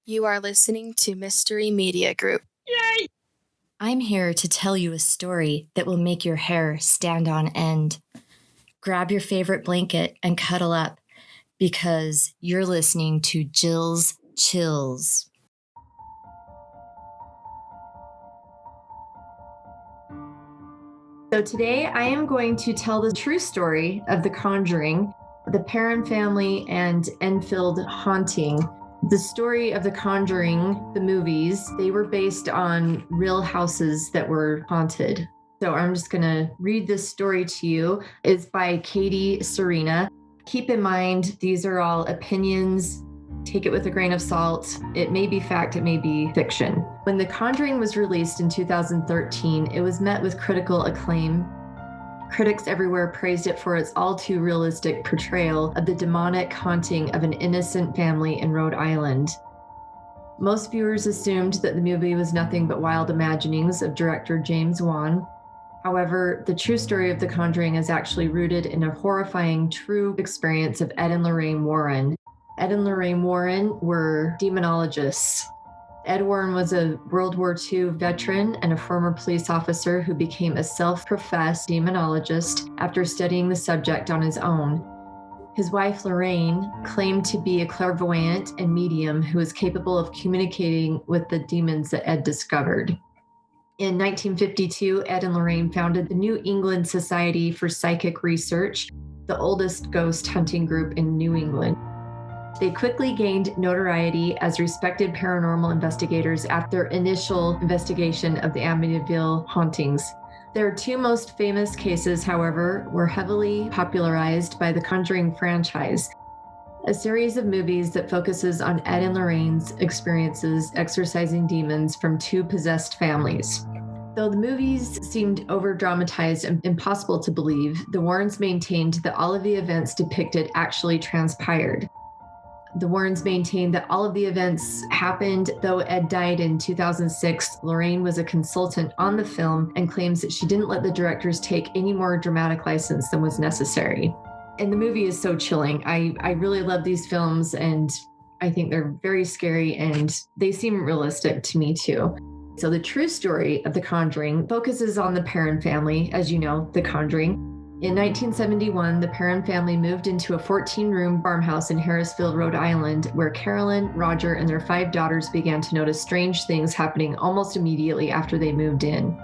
You are listening to Mystery Media Group. Yay! I'm here to tell you a story that will make your hair stand on end. Grab your favorite blanket and cuddle up because you're listening to Jill's Chills. So today I am going to tell the true story of The Conjuring, the Perron family and Enfield haunting. The story of The Conjuring, the movies, they were based on real houses that were haunted. So I'm just going to read this story to you. It's by Katie Serena. Keep in mind, these are all opinions. Take it with a grain of salt. It may be fact, it may be fiction. When The Conjuring was released in 2013, it was met with critical acclaim. Critics everywhere praised it for its all too realistic portrayal of the demonic haunting of an innocent family in Rhode Island. Most viewers assumed that the movie was nothing but wild imaginings of director James Wan. However, the true story of The Conjuring is actually rooted in a horrifying true experience of Ed and Lorraine Warren. Ed and Lorraine Warren were demonologists. Ed Warren was a World War II veteran and a former police officer who became a self-professed demonologist after studying the subject on his own. His wife, Lorraine, claimed to be a clairvoyant and medium who was capable of communicating with the demons that Ed discovered. In 1952, Ed and Lorraine founded the New England Society for Psychic Research, the oldest ghost hunting group in New England. They quickly gained notoriety as respected paranormal investigators after their initial investigation of the Amityville hauntings. Their two most famous cases, however, were heavily popularized by the Conjuring franchise, a series of movies that focuses on Ed and Lorraine's experiences exorcising demons from two possessed families. Though the movies seemed over-dramatized and impossible to believe, the Warrens maintained that all of the events depicted actually transpired. The Warrens maintained that all of the events happened, though Ed died in 2006. Lorraine was a consultant on the film and claims that she didn't let the directors take any more dramatic license than was necessary. And the movie is so chilling. I really love these films, and I think they're very scary, and they seem realistic to me too. So the true story of The Conjuring focuses on the Perron family, as you know, The Conjuring. In 1971, the Perron family moved into a 14-room farmhouse in Harrisville, Rhode Island, where Carolyn, Roger, and their 5 daughters began to notice strange things happening almost immediately after they moved in.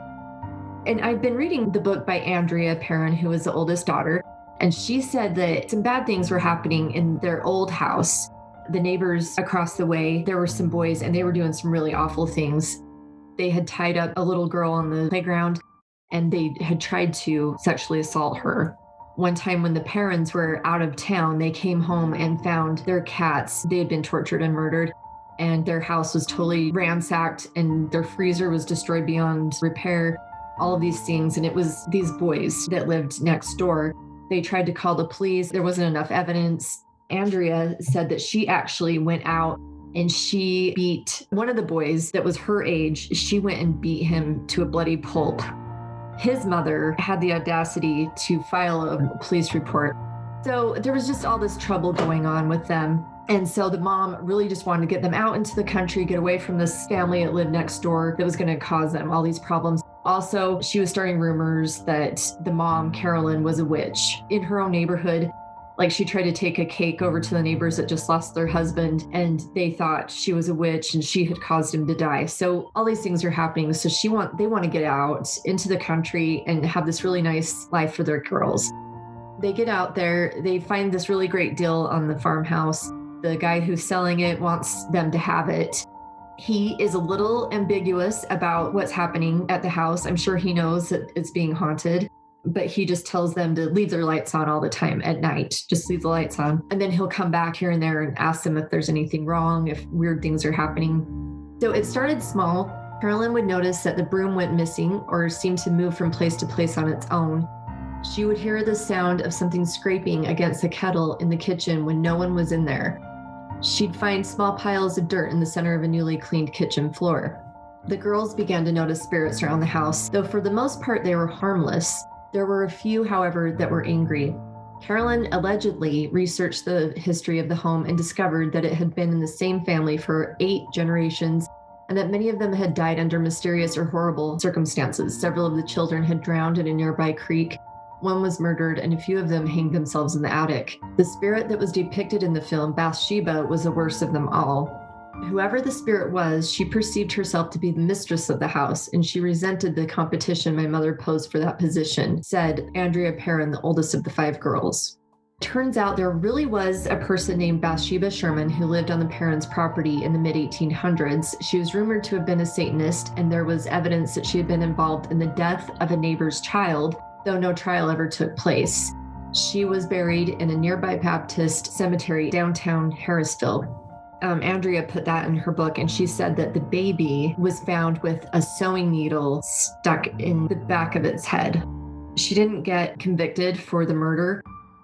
And I've been reading the book by Andrea Perron, who was the oldest daughter, and she said that some bad things were happening in their old house. The neighbors across the way, there were some boys, and they were doing some really awful things. They had tied up a little girl on the playground, and they had tried to sexually assault her. One time when the Perrons were out of town, they came home and found their cats. They had been tortured and murdered, and their house was totally ransacked, and their freezer was destroyed beyond repair, all of these things. And it was these boys that lived next door. They tried to call the police. There wasn't enough evidence. Andrea said that she actually went out and she beat one of the boys that was her age. She went and beat him to a bloody pulp. His mother had the audacity to file a police report. So there was just all this trouble going on with them. And so the mom really just wanted to get them out into the country, get away from this family that lived next door that was going to cause them all these problems. Also, she was starting rumors that the mom, Carolyn, was a witch in her own neighborhood. Like, she tried to take a cake over to the neighbors that just lost their husband, and they thought she was a witch and she had caused him to die. So all these things are happening. So they want to get out into the country and have this really nice life for their girls. They get out there, they find this really great deal on the farmhouse. The guy who's selling it wants them to have it. He is a little ambiguous about what's happening at the house. I'm sure he knows that it's being haunted, but he just tells them to leave their lights on all the time at night. Just leave the lights on. And then he'll come back here and there and ask them if there's anything wrong, if weird things are happening. So it started small. Carolyn would notice that the broom went missing or seemed to move from place to place on its own. She would hear the sound of something scraping against the kettle in the kitchen when no one was in there. She'd find small piles of dirt in the center of a newly cleaned kitchen floor. The girls began to notice spirits around the house, though for the most part they were harmless. There were a few, however, that were angry. Carolyn allegedly researched the history of the home and discovered that it had been in the same family for 8 generations and that many of them had died under mysterious or horrible circumstances. Several of the children had drowned in a nearby creek. One was murdered, and a few of them hanged themselves in the attic. The spirit that was depicted in the film, Bathsheba, was the worst of them all. Whoever the spirit was, she perceived herself to be the mistress of the house, and she resented the competition my mother posed for that position, said Andrea Perrin, the oldest of the 5 girls. Turns out there really was a person named Bathsheba Sherman who lived on the Perrins' property in the mid-1800s. She was rumored to have been a Satanist, and there was evidence that she had been involved in the death of a neighbor's child, though no trial ever took place. She was buried in a nearby Baptist cemetery downtown Harrisville. Andrea put that in her book, and she said that the baby was found with a sewing needle stuck in the back of its head. She didn't get convicted for the murder,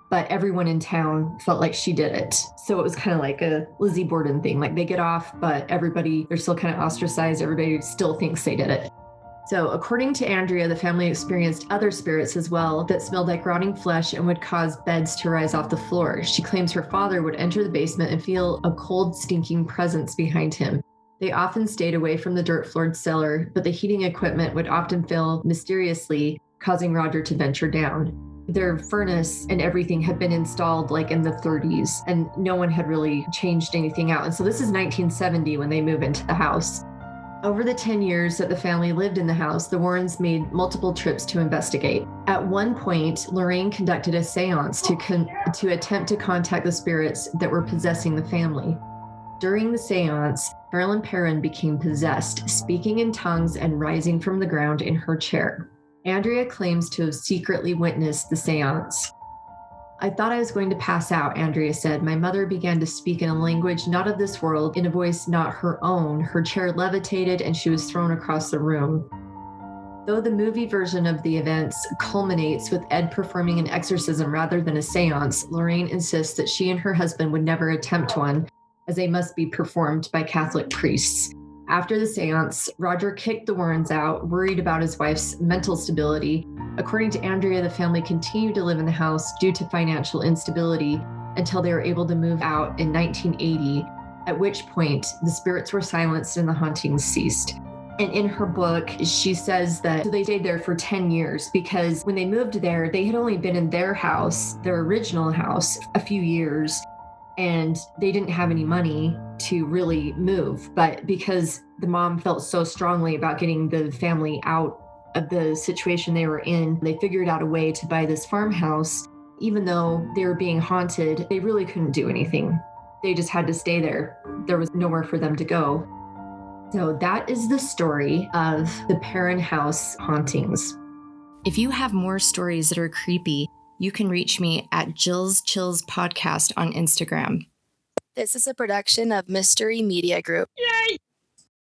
but everyone in town felt like she did it. So it was kind of like a Lizzie Borden thing. Like, they get off, but they're still kind of ostracized. Everybody still thinks they did it. So according to Andrea, the family experienced other spirits as well that smelled like rotting flesh and would cause beds to rise off the floor. She claims her father would enter the basement and feel a cold, stinking presence behind him. They often stayed away from the dirt-floored cellar, but the heating equipment would often fail mysteriously, causing Roger to venture down. Their furnace and everything had been installed like in the 30s, and no one had really changed anything out. And so this is 1970 when they move into the house. Over the 10 years that the family lived in the house, the Warrens made multiple trips to investigate. At one point, Lorraine conducted a seance to attempt to contact the spirits that were possessing the family. During the seance, Carolyn Perrin became possessed, speaking in tongues and rising from the ground in her chair. Andrea claims to have secretly witnessed the seance. I thought I was going to pass out, Andrea said. My mother began to speak in a language not of this world, in a voice not her own. Her chair levitated and she was thrown across the room. Though the movie version of the events culminates with Ed performing an exorcism rather than a seance, Lorraine insists that she and her husband would never attempt one, as they must be performed by Catholic priests. After the seance, Roger kicked the Warrens out, worried about his wife's mental stability. According to Andrea, the family continued to live in the house due to financial instability until they were able to move out in 1980, at which point the spirits were silenced and the hauntings ceased. And in her book, she says that they stayed there for 10 years because when they moved there, they had only been in their house, their original house, a few years, and they didn't have any money to really move. But because the mom felt so strongly about getting the family out of the situation they were in, they figured out a way to buy this farmhouse. Even though they were being haunted, they really couldn't do anything. They just had to stay there. There was nowhere for them to go. So that is the story of the Perrin House hauntings. If you have more stories that are creepy, you can reach me at Jill's Chills Podcast on Instagram. This is a production of Mystery Media Group. Yay!